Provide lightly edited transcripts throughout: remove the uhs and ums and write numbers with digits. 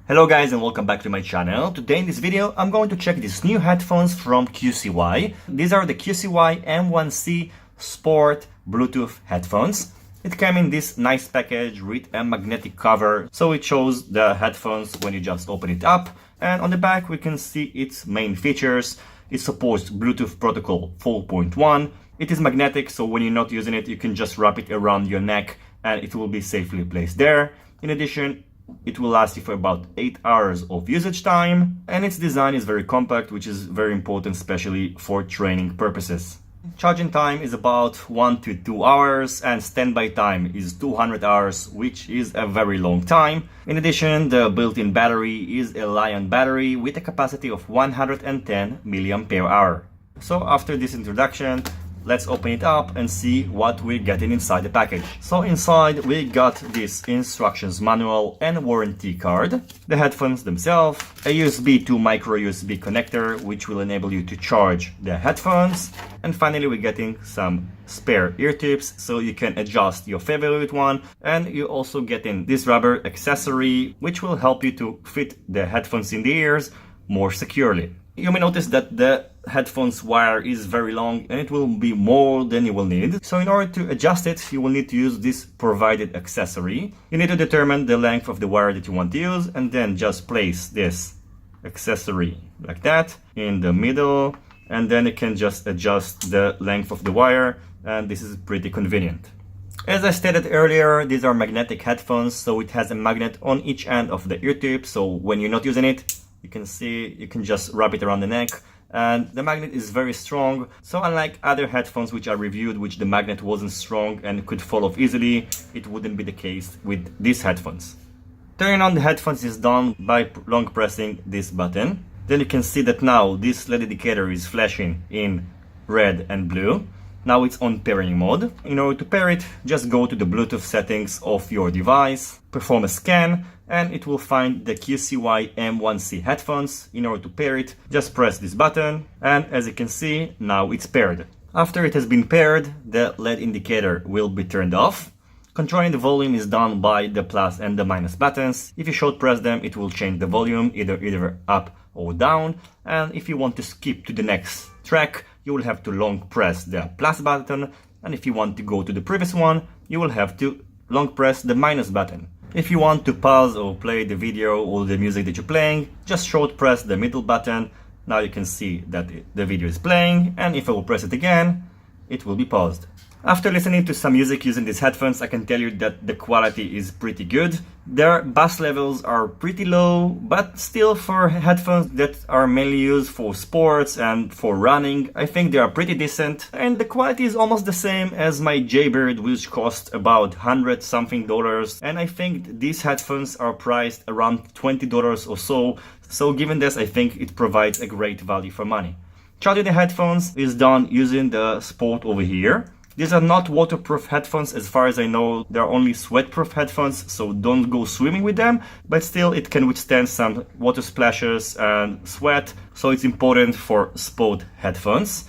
Hello guys and welcome back to my channel. Today in this video I'm going to check these new headphones from QCY. These are the QCY M1C Sport Bluetooth headphones. It came in this nice package with a magnetic cover, so it shows the headphones when you just open it up, and on the back we can see its main features. It supports Bluetooth protocol 4.1. It is magnetic, so when you're not using it you can just wrap it around your neck and it will be safely placed there. In addition, it will last you for about 8 hours of usage time, and its design is very compact, which is very important, especially for training purposes. Charging time is about 1 to 2 hours, and standby time is 200 hours, which is a very long time. In addition, the built-in battery is a Li-ion battery with a capacity of 110 mAh. So after this introduction, let's open it up and see what we're getting inside the package. So inside we got this instructions manual and warranty card, the headphones themselves, a USB to micro USB connector which will enable you to charge the headphones, and finally we're getting some spare ear tips so you can adjust your favorite one, and you're also getting this rubber accessory which will help you to fit the headphones in the ears more securely. You may notice that the headphones wire is very long and it will be more than you will need. So in order to adjust it, you will need to use this provided accessory. You need to determine the length of the wire that you want to use and then just place this accessory like that in the middle, and then you can just adjust the length of the wire, and this is pretty convenient. As I stated earlier, these are magnetic headphones, so it has a magnet on each end of the ear tip, so when you're not using it, you can see you can just wrap it around the neck, and the magnet is very strong. So unlike other headphones which I reviewed, which the magnet wasn't strong and could fall off easily, it wouldn't be the case with these headphones. Turning on the headphones is done by long pressing this button. Then you can see that now this LED indicator is flashing in red and blue. Now it's on pairing mode. In order to pair it, just go to the Bluetooth settings of your device, perform a scan, and it will find the QCY M1C headphones. In order to pair it, just press this button, and as you can see, now it's paired. After it has been paired, the LED indicator will be turned off. Controlling the volume is done by the plus and the minus buttons. If you short press them, it will change the volume either up or down, and if you want to skip to the next track, you will have to long press the plus button, and if you want to go to the previous one, you will have to long press the minus button. If you want to pause or play the video or the music that you're playing, just short press the middle button. Now you can see that the video is playing, and if I will press it again, it will be paused. After listening to some music using these headphones, I can tell you that the quality is pretty good. Their bass levels are pretty low, but still for headphones that are mainly used for sports and for running, I think they are pretty decent. And the quality is almost the same as my Jaybird, which cost about $100 something, and I think these headphones are priced around $20 or so. So given this, I think it provides a great value for money. Charging the headphones is done using the sport over here. These are not waterproof headphones as far as I know. They're only sweat-proof headphones, so don't go swimming with them, but still it can withstand some water splashes and sweat, so it's important for sport headphones.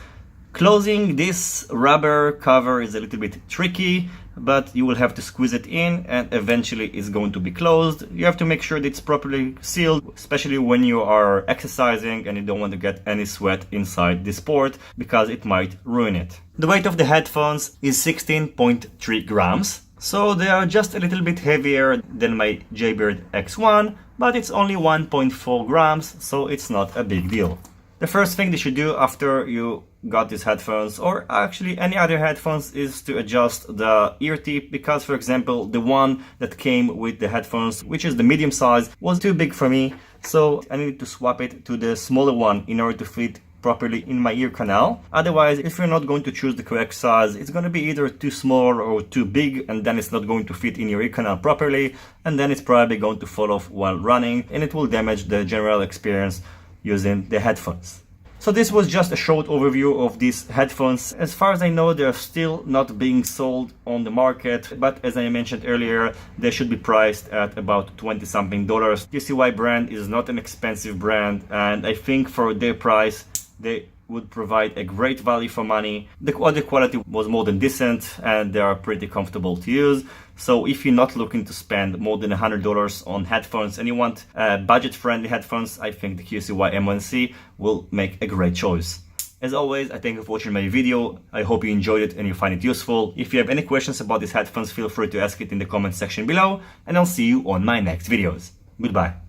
Closing this rubber cover is a little bit tricky, but you will have to squeeze it in and eventually it's going to be closed. You have to make sure that it's properly sealed, especially when you are exercising and you don't want to get any sweat inside the sport because it might ruin it. The weight of the headphones is 16.3 grams, so they are just a little bit heavier than my Jaybird X1, but it's only 1.4 grams, so it's not a big deal. The first thing that you should do after you got these headphones, or actually any other headphones, is to adjust the ear tip, because for example the one that came with the headphones, which is the medium size, was too big for me, so I needed to swap it to the smaller one in order to fit properly in my ear canal. Otherwise, if you're not going to choose the correct size, it's going to be either too small or too big, and then it's not going to fit in your ear canal properly, and then it's probably going to fall off while running and it will damage the general experience using the headphones. So this was just a short overview of these headphones. As far as I know, they're still not being sold on the market, but as I mentioned earlier, they should be priced at about $20 something. QCY brand is not an expensive brand, and I think for their price, they would provide a great value for money. The audio quality was more than decent and they are pretty comfortable to use. So if you're not looking to spend more than $100 on headphones and you want budget-friendly headphones, I think the QCY M1C will make a great choice. As always, I thank you for watching my video. I hope you enjoyed it and you find it useful. If you have any questions about these headphones, feel free to ask it in the comment section below, and I'll see you on my next videos. Goodbye.